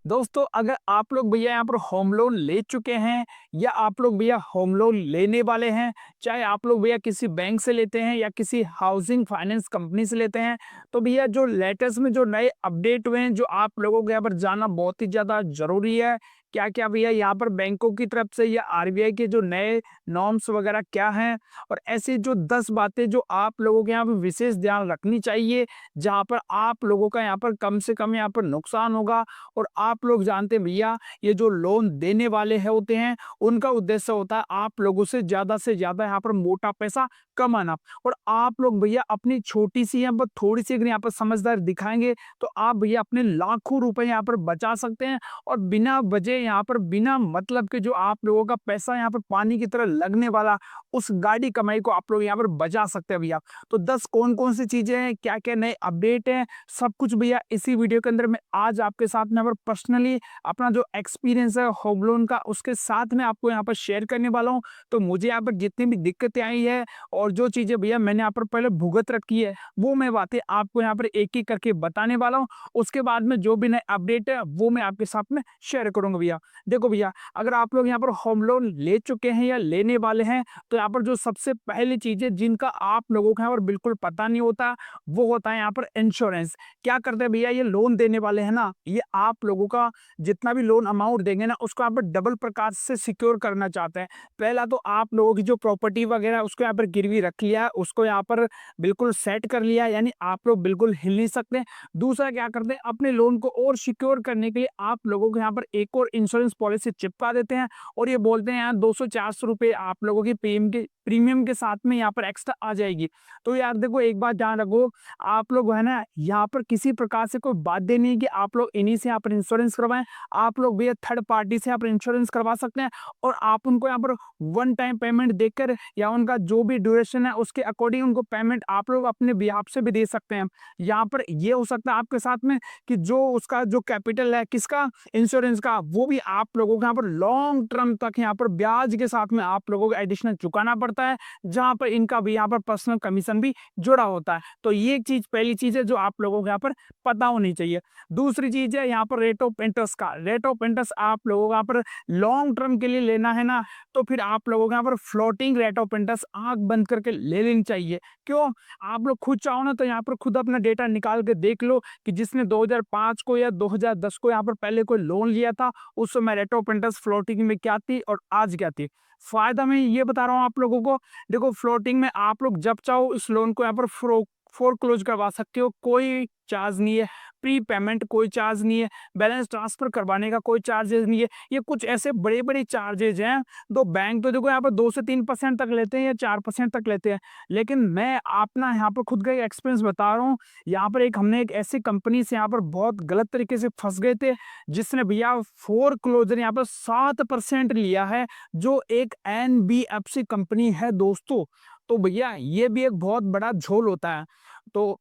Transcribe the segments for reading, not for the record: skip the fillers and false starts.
दोस्तों अगर आप लोग भैया यहाँ पर होम लोन ले चुके हैं या आप लोग भैया होम लोन लेने वाले हैं, चाहे आप लोग भैया किसी बैंक से लेते हैं या किसी हाउसिंग फाइनेंस कंपनी से लेते हैं, तो भैया जो लेटेस्ट में जो नए अपडेट हुए हैं जो आप लोगों को यहाँ पर जानना बहुत ही ज़्यादा ज़रूरी है। क्या क्या भैया यहाँ पर बैंकों की तरफ से या आरबीआई के जो नए नॉर्म्स वगैरह क्या हैं, और ऐसी जो 10 बातें जो आप लोगों के यहाँ पर विशेष ध्यान रखनी चाहिए, जहाँ पर आप लोगों का यहाँ पर कम से कम यहाँ पर नुकसान होगा। और आप लोग जानते हैं भैया, ये जो लोन देने वाले है होते हैं, उनका उद्देश्य होता है आप लोगों से ज़्यादा यहाँ पर मोटा पैसा कमाना। और आप लोग भैया अपनी छोटी सी यहाँ पर थोड़ी सी अगर यहाँ पर समझदार दिखाएंगे, तो आप भैया अपने लाखों रुपए यहाँ पर बचा सकते हैं। और बिना वजह यहाँ पर बिना मतलब के जो आप लोगों का पैसा यहाँ पर पानी की तरह लगने वाला, उस गाड़ी कमाई को आप लोग यहाँ पर बचा सकते हैं भैया। तो 10 कौन कौन सी चीजें हैं, क्या क्या नए अपडेट हैं, सब कुछ भैया इसी वीडियो के अंदर मैं आज आपके साथ में यहाँ पर पर्सनली अपना जो एक्सपीरियंस है होम लोन का, उसके साथ में आपको यहाँ पर शेयर करने वाला हूँ। तो मुझे यहाँ पर जितनी भी दिक्कतें आई है और जो चीजें भैया मैंने यहाँ पर पहले भुगत रखी है, वो मैं बातें आपको यहाँ पर एक एक करके बताने वाला हूँ। उसके बाद में जो भी नए अपडेट है वो मैं आपके साथ में शेयर करूंगा भैया। देखो भैया, अगर आप लोग यहाँ पर होम लोन ले चुके हैं या लेने वाले हैं, तो यहाँ पर जो सबसे पहली चीज है जिनका आप लोगों को यहाँ पर बिल्कुल पता नहीं होता, वो होता है यहाँ पर इंश्योरेंस। क्या करते हैं भैया, ये लोन देने वाले हैं ना, ये आप लोगों का जितना भी लोन अमाउंट देंगे ना, उसको यहाँ पर डबल प्रकार से सिक्योर करना चाहते हैं। पहला तो आप लोगों की जो प्रॉपर्टी वगैरह उसको यहाँ पर गिरवी रख लिया, उसको यहाँ पर बिल्कुल सेट कर लिया, यानी आप लोग बिल्कुल हिल नहीं सकते। दूसरा क्या करते हैं, अपने लोन को और सिक्योर करने के लिए आप लोगों को यहाँ पर एक और इंश्योरेंस पॉलिसी चिपका देते हैं, और ये बोलते हैं यार 200-400 रुपये आप लोगों की प्रीमियम के साथ में यहाँ पर एक्स्ट्रा आ जाएगी। तो यार देखो, एक बात ध्यान रखो, आप लोग है ना यहाँ पर किसी प्रकार से कोई बाध्य नहीं है कि आप लोग इन्हीं से यहाँ पर इंश्योरेंस करवाएं। आप लोग भी थर्ड पार्टी से यहाँ पर इंश्योरेंस करवा सकते हैं, और आप उनको यहाँ पर वन टाइम पेमेंट देकर या उनका जो भी ड्यूरेशन है उसके अकॉर्डिंग उनको पेमेंट आप लोग अपने बिहाफ से भी दे सकते हैं। यहाँ पर ये हो सकता है आपके साथ में कि जो उसका जो कैपिटल है किसका, इंश्योरेंस का, वो भी आप लोगों को यहाँ पर लॉन्ग टर्म तक यहाँ पर ब्याज के साथ में आप लोगों को एडिशनल चुकाना पड़ता है, जहां पर इनका भी यहाँ पर पर्सनल कमीशन भी जुड़ा होता है। तो ये एक चीज, पहली चीज है जो आप लोगों को यहाँ पर पता होनी चाहिए। दूसरी चीज है यहाँ पर रेट ऑफ इंटरेस्ट का। रेट ऑफ इंटरेस्ट आप लोगों को यहाँ पर लॉन्ग टर्म के लिए लेना है ना, तो फिर आप लोगों को यहाँ पर फ्लोटिंग रेट ऑफ इंटरेस्ट आंख बंद करके ले लेनी चाहिए। क्यों? आप लोग खुद चाहो ना तो यहाँ पर खुद अपना डेटा निकाल के देख लो कि जिसने 2005 को या 2010 को यहाँ पर पहले कोई लोन लिया था, उस समय रेट ऑफ इंटरेस्ट फ्लोटिंग में क्या थी और आज क्या थी। फायदा मैं ये बता रहा हूँ आप लोगों को, देखो फ्लोटिंग में आप लोग जब चाहो इस लोन को यहाँ पर फोरक्लोज करवा सकते हो, कोई चार्ज नहीं है। प्री पेमेंट कोई चार्ज नहीं है, बैलेंस ट्रांसफर करवाने का कोई चार्जेस नहीं है। ये कुछ ऐसे बड़े बड़े चार्जेज हैं, तो बैंक तो देखो यहाँ पर 2 से 3% तक लेते हैं या 4% तक लेते हैं। लेकिन मैं अपना यहाँ पर खुद का एक एक्सपीरियंस बता रहा हूँ। यहाँ पर हमने एक ऐसी कंपनी से यहाँ पर बहुत गलत तरीके से फंस गए थे, जिसने भैया फोर क्लोजर यहाँ पर 7% लिया है, जो एक NBFC कंपनी है दोस्तों। तो भैया ये भी एक बहुत बड़ा झोल होता है। तो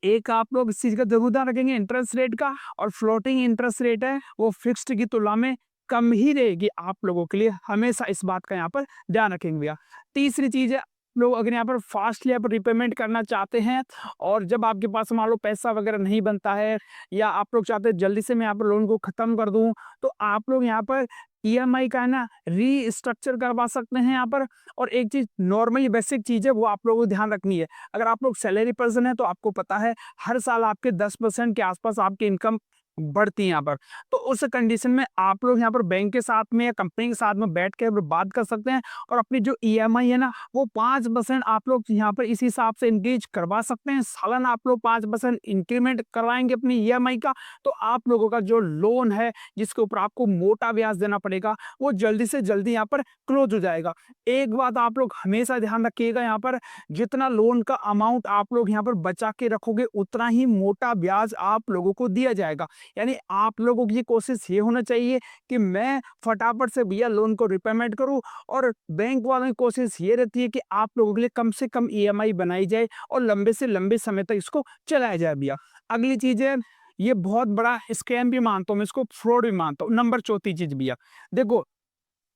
एक आप लोग इस चीज का जरूर ध्यान रखेंगे, इंटरेस्ट रेट का, और फ्लोटिंग इंटरेस्ट रेट है वो फिक्स्ड की तुलना में कम ही रहेगी आप लोगों के लिए, हमेशा इस बात का यहाँ पर ध्यान रखेंगे भैया। तीसरी चीज है, लोग अगर यहाँ पर फास्टली आप रिपेमेंट करना चाहते हैं, और जब आपके पास मान लो पैसा वगैरह नहीं बनता है, या आप लोग चाहते हैं जल्दी से मैं यहाँ पर लोन को खत्म कर दूं, तो आप लोग यहाँ पर EMI का है ना रीस्ट्रक्चर करवा सकते हैं यहाँ पर। और एक चीज नॉर्मली बेसिक चीज है वो आप लोगों को ध्यान रखनी है, अगर आप लोग सैलरी पर्सन है तो आपको पता है हर साल आपके 10% के आसपास आपकी इनकम बढ़ती है यहाँ पर। तो उस कंडीशन में आप लोग यहाँ पर बैंक के साथ में या कंपनी के साथ में बैठ के बात कर सकते हैं, और अपनी जो EMI है ना वो 5% आप लोग यहाँ पर इस हिसाब से इंक्रीज करवा सकते हैं। सालाना आप लोग 5% इंक्रीमेंट करवाएंगे अपनी EMI का, तो आप लोगों का जो लोन है जिसके ऊपर आपको मोटा ब्याज देना पड़ेगा, वो जल्दी से जल्दी यहाँ पर क्लोज हो जाएगा। एक बात आप लोग हमेशा ध्यान रखिएगा, यहाँ पर जितना लोन का अमाउंट आप लोग यहाँ पर बचा के रखोगे, उतना ही मोटा ब्याज आप लोगों को दिया जाएगा। यानी आप लोगों की कोशिश ये होना चाहिए कि मैं फटाफट से भैया लोन को रिपेमेंट करूं, और बैंक वालों की कोशिश ये रहती है कि आप लोगों के लिए कम से कम EMI बनाई जाए और लंबे से लंबे समय तक इसको चलाया जाए भैया। अगली चीज है, ये बहुत बड़ा स्कैम भी मानता हूं मैं इसको, फ्रॉड भी मानता हूं, नंबर चौथी चीज भैया। देखो,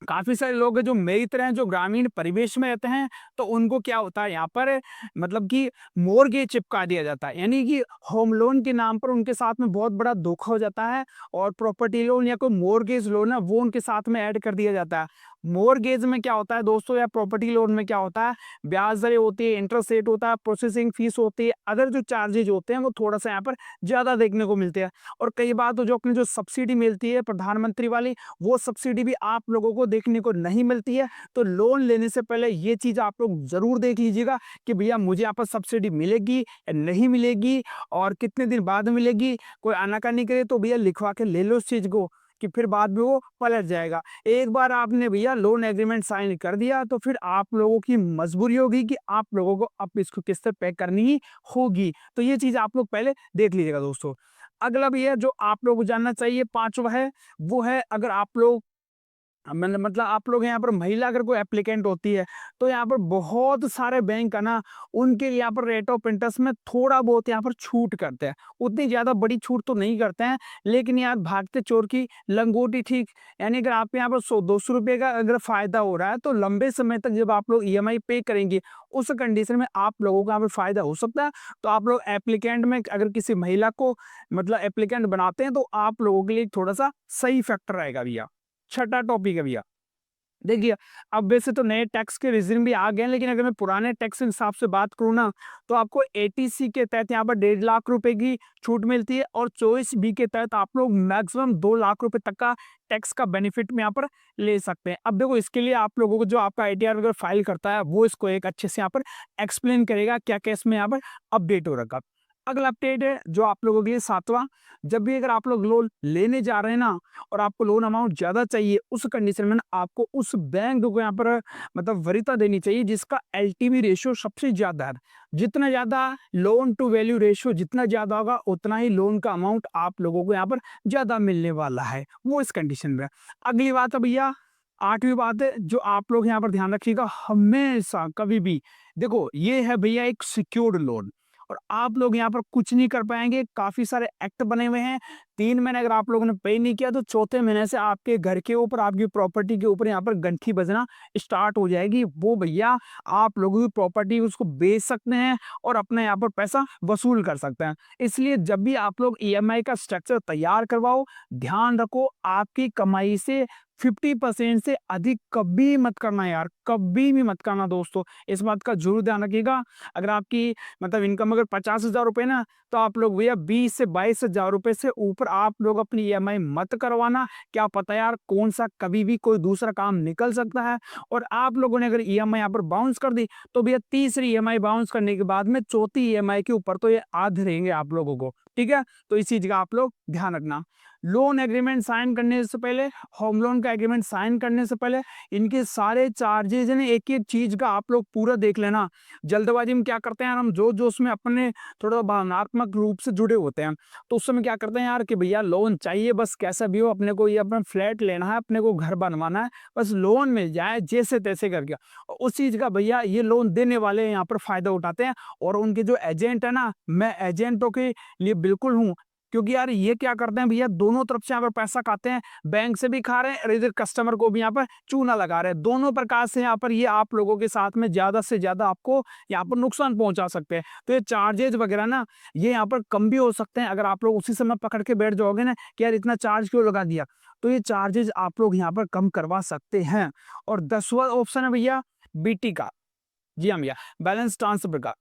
काफ़ी सारे लोग हैं जो मेरी तरह हैं, जो ग्रामीण परिवेश में रहते हैं, तो उनको क्या होता है यहाँ पर, मतलब कि मॉर्गेज चिपका दिया जाता है। यानी कि होम लोन के नाम पर उनके साथ में बहुत बड़ा धोखा हो जाता है और प्रॉपर्टी लोन या कोई मॉर्गेज लोन है वो उनके साथ में ऐड कर दिया जाता है। मॉर्गेज में क्या होता है दोस्तों, या प्रॉपर्टी लोन में क्या होता है, ब्याज दरें होती है, इंटरेस्ट रेट होता है, प्रोसेसिंग फीस होती है, अदर जो चार्जेज होते हैं वो थोड़ा-सा यहाँ पर ज़्यादा देखने को मिलते हैं। और कई बार तो जो अपनी जो सब्सिडी मिलती है प्रधानमंत्री वाली, वो सब्सिडी भी आप लोगों को देखने को नहीं मिलती है। तो लोन लेने से पहले ये चीज़ आप लोग ज़रूर देख लीजिएगा कि भैया मुझे यहाँ पर सब्सिडी मिलेगी या नहीं मिलेगी और कितने दिन बाद मिलेगी। कोई आनाकानी करे तो भैया लिखवा के ले लो उस चीज़ को, कि फिर बाद में वो पलट जाएगा। एक बार आपने भैया लोन एग्रीमेंट साइन कर दिया तो फिर आप लोगों की मजबूरी होगी कि आप लोगों को अब इसको किस्त पे करनी ही होगी। तो ये चीज़ आप लोग पहले देख लीजिएगा दोस्तों। अगला भैया जो आप लोगों को जानना चाहिए 5वां है, वो है अगर आप लोग मैंने मतलब आप लोग यहाँ पर महिला अगर कोई एप्लीकेंट होती है, तो यहाँ पर बहुत सारे बैंक है ना, उनके यहाँ पर रेट ऑफ इंटरेस्ट में थोड़ा बहुत यहाँ पर छूट करते हैं। उतनी ज़्यादा बड़ी छूट तो नहीं करते हैं, लेकिन यार भागते चोर की लंगोटी ठीक। यानी अगर आप यहाँ पर 100-200 रुपए का अगर फ़ायदा हो रहा है, तो लंबे समय तक जब आप लोग ईएमआई पे करेंगे, उस कंडीशन में आप लोगों को यहाँ पर फ़ायदा हो सकता है। तो आप लोग एप्लीकेंट में अगर किसी महिला को मतलब एप्लीकेंट बनाते हैं, तो आप लोगों के लिए थोड़ा-सा सही फैक्टर रहेगा भैया। छठा टॉपिक है भैया, देखिए, अब वैसे तो नए टैक्स के रिज़िम भी आ गए हैं, लेकिन अगर मैं पुराने टैक्स के हिसाब से बात करूँ ना, तो आपको एटीसी के तहत यहाँ पर 1.5 लाख रुपए की छूट मिलती है और 24B के तहत आप लोग मैक्सिमम 2 लाख रुपए तक का टैक्स का बेनिफिट में यहाँ पर ले सकते हैं। अब देखो, इसके लिए आप लोगों को जो आपका आईटीआर वगैरह फाइल करता है, वो इसको एक अच्छे से यहाँ पर एक्सप्लेन करेगा, क्या-क्या इसमें यहाँ पर अपडेट हो रखा। अगला अपडेट है जो आप लोगों के लिए 7वां, जब भी अगर आप लोग लोन लेने जा रहे हैं ना और आपको लोन अमाउंट ज़्यादा चाहिए, उस कंडीशन में ना आपको उस बैंक को यहाँ पर मतलब वरीयता देनी चाहिए जिसका एलटीवी रेशियो सबसे ज़्यादा है। जितना ज़्यादा लोन टू वैल्यू रेशियो जितना ज़्यादा होगा, उतना ही लोन का अमाउंट आप लोगों को यहाँ पर ज़्यादा मिलने वाला है, वो इस कंडीशन में है। अगली बात है भैया, 8वीं बात है जो आप लोग यहाँ पर ध्यान रखिएगा हमेशा कभी भी, देखो ये है भैया एक सिक्योर्ड लोन और आप लोग यहाँ पर कुछ नहीं कर पाएँगे। काफ़ी सारे एक्ट बने हुए हैं। 3 महीने अगर आप लोगों ने पे नहीं किया तो चौथे महीने से आपके घर के ऊपर, आपकी प्रॉपर्टी के ऊपर यहाँ पर घंटी बजना स्टार्ट हो जाएगी। वो भैया आप लोगों की प्रॉपर्टी उसको बेच सकते हैं और अपने यहाँ पर पैसा वसूल कर सकते हैं। इसलिए जब भी आप लोग ईएमआई का स्ट्रक्चर तैयार करवाओ, ध्यान रखो आपकी कमाई से 50% से अधिक कभी मत करना यार, कभी भी मत करना दोस्तों। इस बात का ज़रूर ध्यान रखिएगा। अगर आपकी मतलब इनकम अगर 50,000 रुपए ना, तो आप लोग भैया 20 से 22,000 रुपए से ऊपर आप लोग अपनी ईएमआई मत करवाना। क्या पता यार कौन-सा कभी भी कोई दूसरा काम निकल सकता है और आप लोगों ने अगर ईएमआई यहाँ पर बाउंस कर दी, तो भैया तीसरी ईएमआई बाउंस करने के बाद में चौथी ईएमआई के ऊपर तो ये आधे रहेंगे आप लोगों को, ठीक है? तो इस चीज़ का आप लोग ध्यान रखना। लोन एग्रीमेंट साइन करने से पहले, होम लोन का एग्रीमेंट साइन करने से पहले इनके सारे चार्जेज़ हैं, एक-एक चीज़ का आप लोग पूरा देख लेना। जल्दबाजी में क्या करते हैं यार, हम जोश-जोश में अपने थोड़ा भावनात्मक रूप से जुड़े होते हैं। तो उस समय क्या करते हैं यार कि भैया लोन चाहिए बस कैसा भी हो, अपने को ये अपना फ्लैट लेना है, अपने को घर बनवाना है, बस लोन मिल जाए जैसे-तैसे करके। उस चीज़ का भैया ये लोन देने वाले यहाँ पर फ़ायदा उठाते हैं और उनके जो एजेंट है ना, मैं एजेंटों के लिए बिल्कुल हूँ। क्योंकि यार ये क्या करते हैं भैया, दोनों तरफ से यहाँ पर पैसा खाते हैं, बैंक से भी खा रहे हैं और इधर कस्टमर को भी यहाँ पर चूना लगा रहे हैं। दोनों प्रकार से यहाँ पर ये आप लोगों के साथ में ज़्यादा से ज़्यादा आपको यहाँ पर नुकसान पहुँचा सकते हैं। तो ये चार्जेज़ वगैरह ना, ये यहाँ पर कम भी हो सकते हैं अगर आप लोग उसी समय पकड़ के बैठ जाओगे ना कि यार इतना चार्ज क्यों लगा दिया? तो ये चार्जेज़ आप लोग यहाँ पर कम करवा सकते हैं। और 10वां ऑप्शन है भैया बीटी का। जी हाँ भैया, बैलेंस ट्रांसफर का।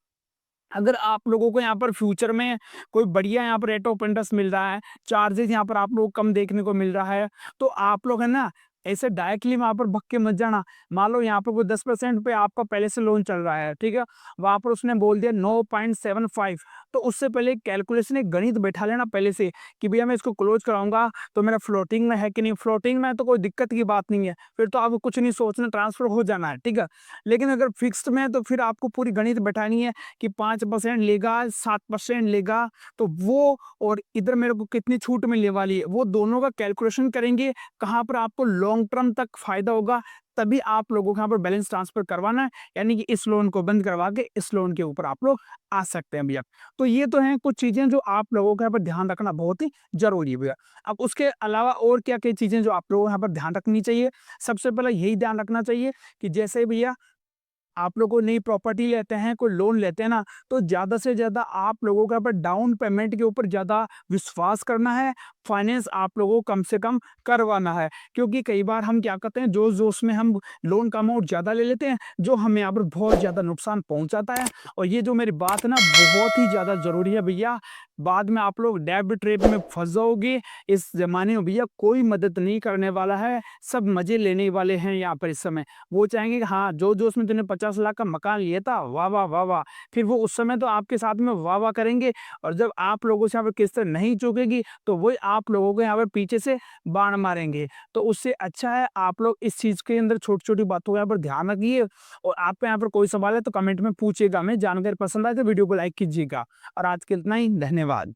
अगर आप लोगों को यहाँ पर फ्यूचर में कोई बढ़िया यहाँ पर रेट ऑफ इंटरेस्ट मिल रहा है, चार्जेज़ यहाँ पर आप लोग को कम देखने को मिल रहा है, तो आप लोग है ना, ऐसे डायरेक्टली वहाँ पर भग के मत जाना। मान लो यहाँ पर कोई 10% पे आपका पहले से लोन चल रहा है, ठीक है? वहाँ पर उसने बोल दिया 9.75, तो उससे पहले कैलकुलेशन एक गणित बैठा लेना पहले से कि भैया मैं इसको क्लोज़ कराऊँगा, तो मेरा फ्लोटिंग में है कि नहीं? फ्लोटिंग में है तो कोई दिक्कत की बात नहीं है, फिर तो आपको कुछ नहीं सोचना, ट्रांसफ़र हो जाना है, ठीक है? लेकिन अगर फिक्स्ड में है तो फिर आपको पूरी गणित बैठानी है कि 5% लेगा, 7% लेगा, तो वो और इधर मेरे को कितनी छूट मिलने वाली है, वो दोनों का कैलकुलेशन करेंगे, कहाँ पर आपको लॉन्ग लॉन्ग टर्म तक फ़ायदा होगा, तभी आप लोगों को यहाँ पर बैलेंस ट्रांसफ़र करवाना है, यानी कि इस लोन को बंद करवा के इस लोन के ऊपर आप लोग आ सकते हैं भैया। तो ये तो हैं कुछ चीज़ें जो आप लोगों को यहाँ पर ध्यान रखना बहुत ही ज़रूरी है भैया। अब उसके अलावा और क्या-क्या चीज़ें जो आप लोगों को यहाँ पर ध्यान रखनी चाहिए? सबसे पहले यही ध्यान रखना चाहिए कि जैसे भैया आप लोग कोई नई प्रॉपर्टी लेते हैं, कोई लोन लेते हैं ना, तो ज़्यादा से ज़्यादा आप लोगों का पर डाउन पेमेंट के ऊपर ज़्यादा विश्वास करना है, फाइनेंस आप लोगों को कम से कम करवाना है। क्योंकि कई बार हम क्या करते हैं, जोश-जोश में हम लोन का अमाउंट ज़्यादा ले लेते हैं, जो हमें यहाँ पर बहुत ज़्यादा नुकसान पहुँचाता है। और ये जो मेरी बात है ना, बहुत ही ज़्यादा ज़रूरी है भैया, बाद में आप लोग डेब्ट ट्रैप में फँस जाओगे। इस ज़माने में भैया कोई मदद नहीं करने वाला है, सब मज़े लेने वाले हैं यहाँ पर इस समय। वो चाहेंगे कि हाँ, जोश-जोश में तूने 50 लाख का मकान लिया था, वाह, वाह, वाह, वाह! फिर वो उस समय तो आपके साथ में वाह-वाह करेंगे और जब आप लोगों से यहाँ पे किस्त नहीं चुकेगी, तो वही आप लोगों को यहाँ पे पीछे से बाण मारेंगे। तो उससे अच्छा है आप लोग इस चीज़ के अंदर छोटी-छोटी बातों का यहाँ पर ध्यान रखिए और आपको यहाँ पर कोई सवाल है तो कमेंट में पूछिएगा हमें। जानकारी पसंद आए तो वीडियो को लाइक कीजिएगा और आज के लिए इतना ही, धन्यवाद।